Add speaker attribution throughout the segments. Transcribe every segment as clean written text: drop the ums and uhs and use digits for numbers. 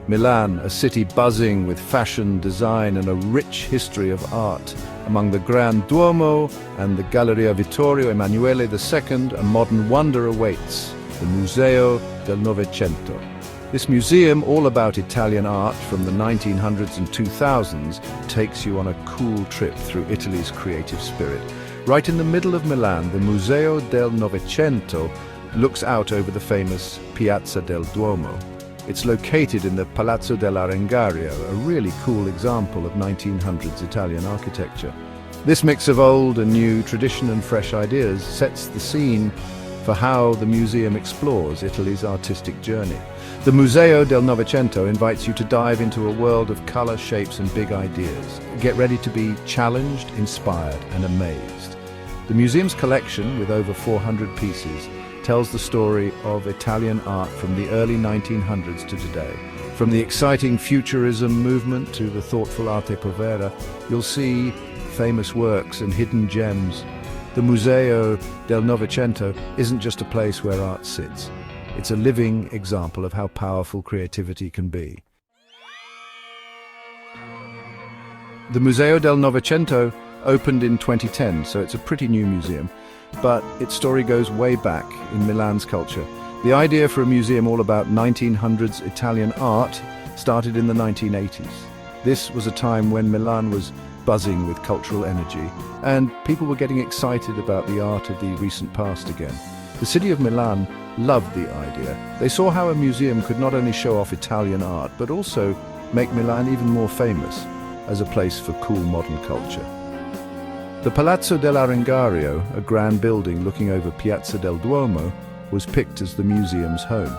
Speaker 1: Milan, a city buzzing with fashion, design and a rich history of art. Among the Grand Duomo and the Galleria Vittorio Emanuele II, a modern wonder awaits, the Museo del Novecento. This museum, all about Italian art from the 1900s and 2000s, takes you on a cool trip through Italy's creative spirit. Right in the middle of Milan, the Museo del Novecento looks out over the famous Piazza del Duomo. It's located in the Palazzo dell'Arengario, a really cool example of 1900s Italian architecture. This mix of old and new, tradition and fresh ideas sets the scene for how the museum explores Italy's artistic journey. The Museo del Novecento invites you to dive into a world of color, shapes and big ideas. Get ready to be challenged, inspired and amazed. The museum's collection, with over 400 pieces, tells the story of Italian art from the early 1900s to today. From the exciting futurism movement to the thoughtful arte povera, you'll see famous works and hidden gems. The Museo del Novecento isn't just a place where art sits. It's a living example of how powerful creativity can be. The Museo del Novecento opened in 2010, so it's a pretty new museum. But its story goes way back in Milan's culture. The idea for a museum all about 1900s Italian art started in the 1980s. This was a time when Milan was buzzing with cultural energy, and people were getting excited about the art of the recent past again. The city of Milan loved the idea. They saw how a museum could not only show off Italian art, but also make Milan even more famous as a place for cool modern culture. The Palazzo dell'Arengario, a grand building looking over Piazza del Duomo, was picked as the museum's home.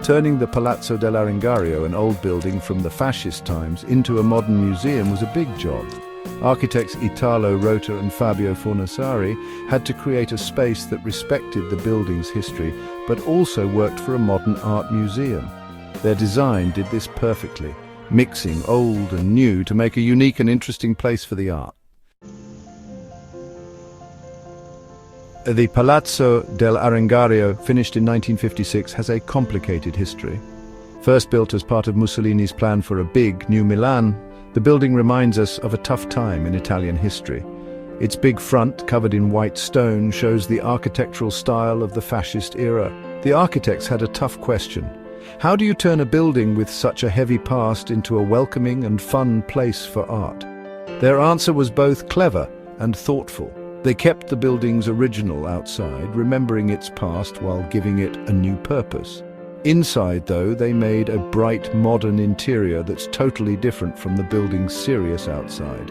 Speaker 1: Turning the Palazzo dell'Arengario, an old building from the fascist times, into a modern museum was a big job. Architects Italo Rota and Fabio Fornassari had to create a space that respected the building's history, but also worked for a modern art museum. Their design did this perfectly, mixing old and new to make a unique and interesting place for the art. The Palazzo dell'Arengario, finished in 1956, has a complicated history. First built as part of Mussolini's plan for a big, new Milan, the building reminds us of a tough time in Italian history. Its big front, covered in white stone, shows the architectural style of the fascist era. The architects had a tough question. How do you turn a building with such a heavy past into a welcoming and fun place for art? Their answer was both clever and thoughtful. They kept the building's original outside, remembering its past while giving it a new purpose. Inside, though, they made a bright, modern interior that's totally different from the building's serious outside.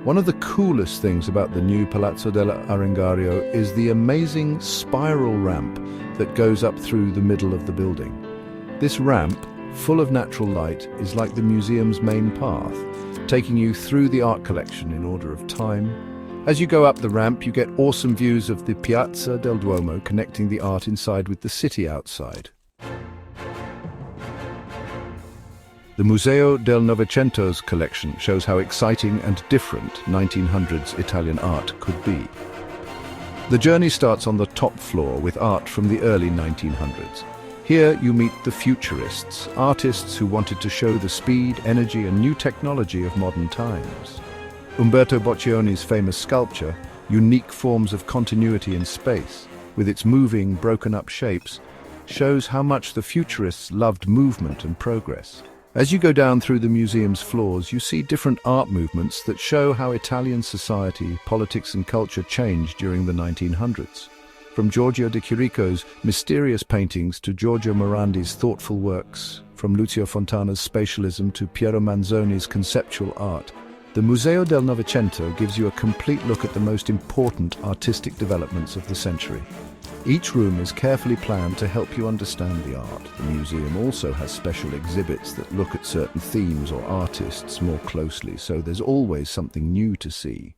Speaker 1: One of the coolest things about the new Palazzo dell'Arengario is the amazing spiral ramp that goes up through the middle of the building. This ramp, full of natural light, is like the museum's main path, taking you through the art collection in order of time. As you go up the ramp, you get awesome views of the Piazza del Duomo, connecting the art inside with the city outside. The Museo del Novecento's collection shows how exciting and different 1900s Italian art could be. The journey starts on the top floor with art from the early 1900s. Here you meet the futurists, artists who wanted to show the speed, energy and new technology of modern times. Umberto Boccioni's famous sculpture, Unique Forms of Continuity in Space, with its moving, broken-up shapes, shows how much the futurists loved movement and progress. As you go down through the museum's floors, you see different art movements that show how Italian society, politics and culture changed during the 1900s. From Giorgio de Chirico's mysterious paintings to Giorgio Morandi's thoughtful works, from Lucio Fontana's spatialism to Piero Manzoni's conceptual art, the Museo del Novecento gives you a complete look at the most important artistic developments of the century. Each room is carefully planned to help you understand the art. The museum also has special exhibits that look at certain themes or artists more closely, so there's always something new to see.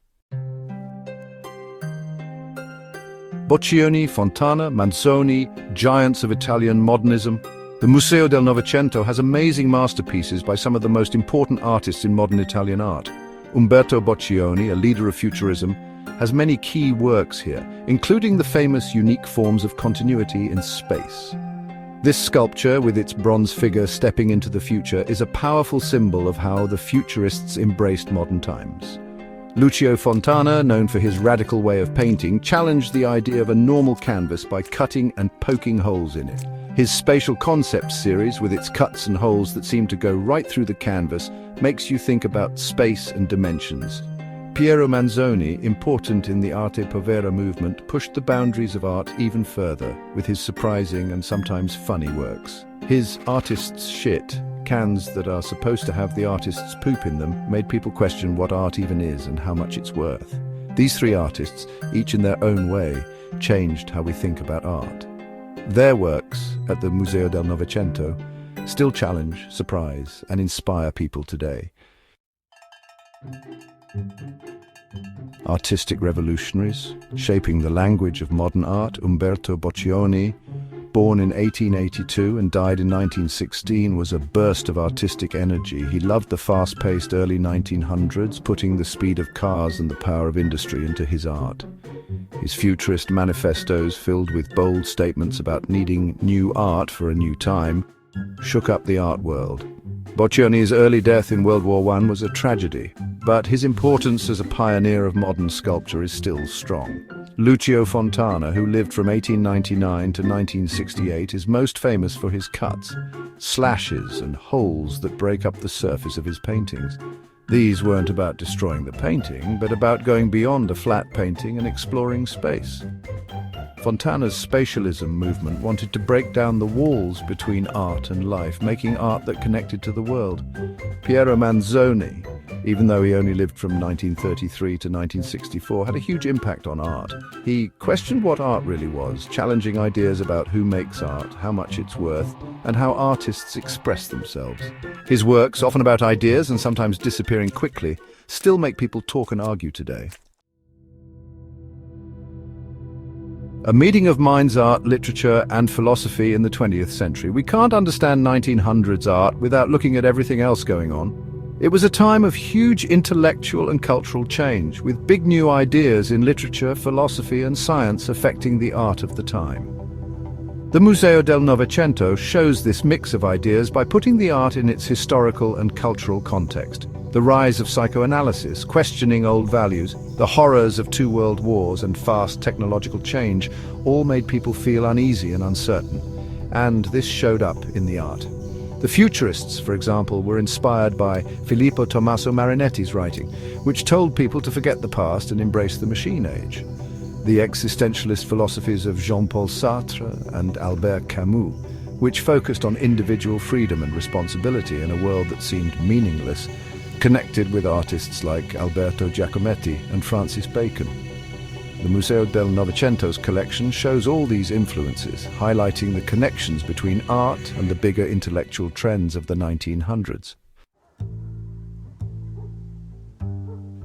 Speaker 1: Boccioni, Fontana, Manzoni, giants of Italian modernism. The Museo del Novecento has amazing masterpieces by some of the most important artists in modern Italian art. Umberto Boccioni, a leader of futurism, has many key works here, including the famous Unique Forms of Continuity in Space. This sculpture, with its bronze figure stepping into the future, is a powerful symbol of how the Futurists embraced modern times. Lucio Fontana, known for his radical way of painting, challenged the idea of a normal canvas by cutting and poking holes in it. His Spatial Concepts series, with its cuts and holes that seem to go right through the canvas, makes you think about space and dimensions. Piero Manzoni, important in the Arte Povera movement, pushed the boundaries of art even further with his surprising and sometimes funny works. His artist's shit, cans that are supposed to have the artist's poop in them, made people question what art even is and how much it's worth. These three artists, each in their own way, changed how we think about art. Their works at the Museo del Novecento still challenge, surprise, and inspire people today. Artistic revolutionaries, shaping the language of modern art, Umberto Boccioni, born in 1882 and died in 1916, was a burst of artistic energy. He loved the fast-paced early 1900s, putting the speed of cars and the power of industry into his art. His futurist manifestos, filled with bold statements about needing new art for a new time, shook up the art world. Boccioni's early death in World War I was a tragedy, but his importance as a pioneer of modern sculpture is still strong. Lucio Fontana, who lived from 1899 to 1968, is most famous for his cuts, slashes and holes that break up the surface of his paintings. These weren't about destroying the painting, but about going beyond a flat painting and exploring space. Fontana's spatialism movement wanted to break down the walls between art and life, making art that connected to the world. Piero Manzoni, even though he only lived from 1933 to 1964, had a huge impact on art. He questioned what art really was, challenging ideas about who makes art, how much it's worth, and how artists express themselves. His works, often about ideas and sometimes disappearing quickly, still make people talk and argue today. A meeting of minds, art, literature, and philosophy in the 20th century. We can't understand 1900s art without looking at everything else going on. It was a time of huge intellectual and cultural change, with big new ideas in literature, philosophy, and science affecting the art of the time. The Museo del Novecento shows this mix of ideas by putting the art in its historical and cultural context. The rise of psychoanalysis, questioning old values, the horrors of two world wars and fast technological change all made people feel uneasy and uncertain, and this showed up in the art. The Futurists, for example, were inspired by Filippo Tommaso Marinetti's writing, which told people to forget the past and embrace the machine age. The existentialist philosophies of Jean-Paul Sartre and Albert Camus, which focused on individual freedom and responsibility in a world that seemed meaningless, connected with artists like Alberto Giacometti and Francis Bacon. The Museo del Novecento's collection shows all these influences, highlighting the connections between art and the bigger intellectual trends of the 1900s.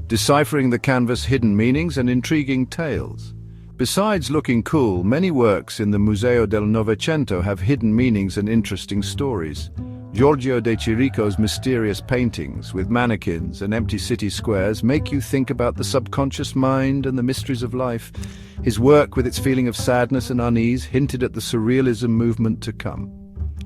Speaker 1: Deciphering the canvas' hidden meanings and intriguing tales. Besides looking cool, many works in the Museo del Novecento have hidden meanings and interesting stories. Giorgio de Chirico's mysterious paintings, with mannequins and empty city squares, make you think about the subconscious mind and the mysteries of life. His work, with its feeling of sadness and unease, hinted at the Surrealism movement to come.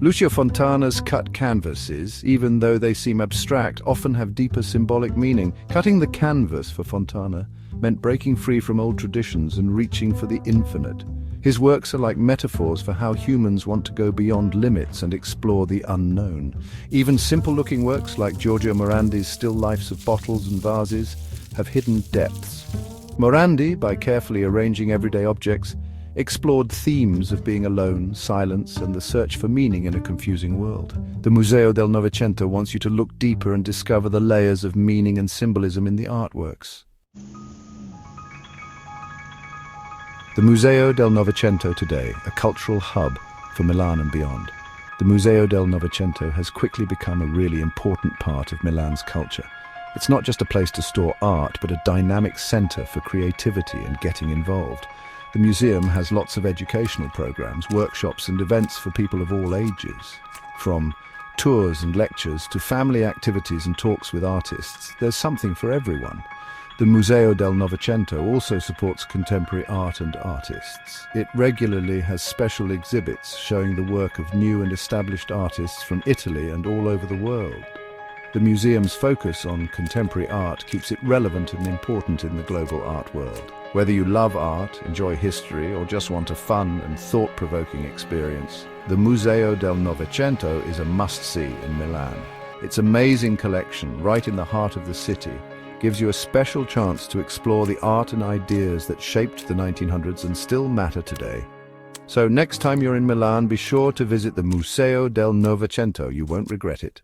Speaker 1: Lucio Fontana's cut canvases, even though they seem abstract, often have deeper symbolic meaning. Cutting the canvas for Fontana meant breaking free from old traditions and reaching for the infinite. His works are like metaphors for how humans want to go beyond limits and explore the unknown. Even simple-looking works like Giorgio Morandi's still lifes of bottles and vases have hidden depths. Morandi, by carefully arranging everyday objects, explored themes of being alone, silence, and the search for meaning in a confusing world. The Museo del Novecento wants you to look deeper and discover the layers of meaning and symbolism in the artworks. The Museo del Novecento today, a cultural hub for Milan and beyond. The Museo del Novecento has quickly become a really important part of Milan's culture. It's not just a place to store art, but a dynamic center for creativity and getting involved. The museum has lots of educational programs, workshops and events for people of all ages. From tours and lectures to family activities and talks with artists, there's something for everyone. The Museo del Novecento also supports contemporary art and artists. It regularly has special exhibits showing the work of new and established artists from Italy and all over the world. The museum's focus on contemporary art keeps it relevant and important in the global art world. Whether you love art, enjoy history, or just want a fun and thought-provoking experience, the Museo del Novecento is a must-see in Milan. Its amazing collection, right in the heart of the city, gives you a special chance to explore the art and ideas that shaped the 1900s and still matter today. So next time you're in Milan, be sure to visit the Museo del Novecento. You won't regret it.